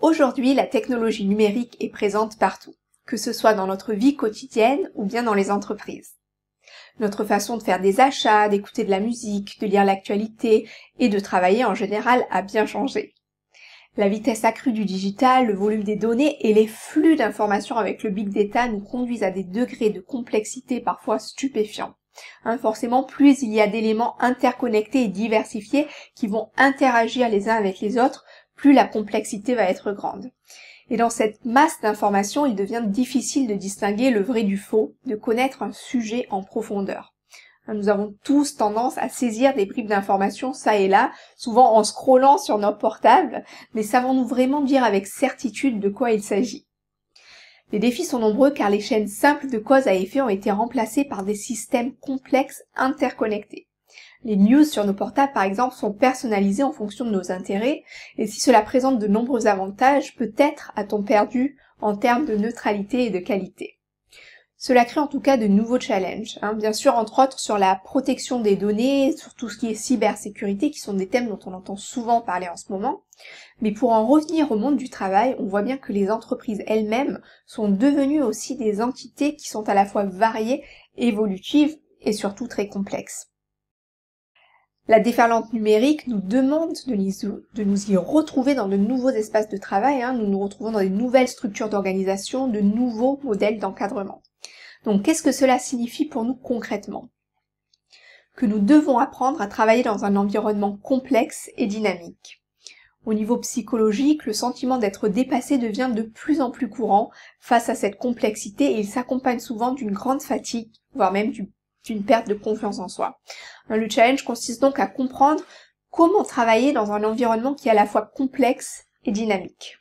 Aujourd'hui, la technologie numérique est présente partout, que ce soit dans notre vie quotidienne ou bien dans les entreprises. Notre façon de faire des achats, d'écouter de la musique, de lire l'actualité et de travailler en général a bien changé. La vitesse accrue du digital, le volume des données et les flux d'informations avec le big data nous conduisent à des degrés de complexité parfois stupéfiants. Forcément, plus il y a d'éléments interconnectés et diversifiés qui vont interagir les uns avec les autres, plus la complexité va être grande. Et dans cette masse d'informations, il devient difficile de distinguer le vrai du faux, de connaître un sujet en profondeur. Nous avons tous tendance à saisir des bribes d'informations ça et là, souvent en scrollant sur nos portables, mais savons-nous vraiment dire avec certitude de quoi il s'agit ? Les défis sont nombreux car les chaînes simples de cause à effet ont été remplacées par des systèmes complexes interconnectés. Les news sur nos portables, par exemple, sont personnalisées en fonction de nos intérêts, et si cela présente de nombreux avantages, peut-être a-t-on perdu en termes de neutralité et de qualité. Cela crée en tout cas de nouveaux challenges, bien sûr entre autres sur la protection des données, sur tout ce qui est cybersécurité, qui sont des thèmes dont on entend souvent parler en ce moment. Mais pour en revenir au monde du travail, on voit bien que les entreprises elles-mêmes sont devenues aussi des entités qui sont à la fois variées, évolutives et surtout très complexes. La déferlante numérique nous demande de nous y retrouver dans de nouveaux espaces de travail, nous nous retrouvons dans de nouvelles structures d'organisation, de nouveaux modèles d'encadrement. Donc qu'est-ce que cela signifie pour nous concrètement ? Que nous devons apprendre à travailler dans un environnement complexe et dynamique. Au niveau psychologique, le sentiment d'être dépassé devient de plus en plus courant face à cette complexité et il s'accompagne souvent d'une grande fatigue, voire même d'une perte de confiance en soi. Le challenge consiste donc à comprendre comment travailler dans un environnement qui est à la fois complexe et dynamique.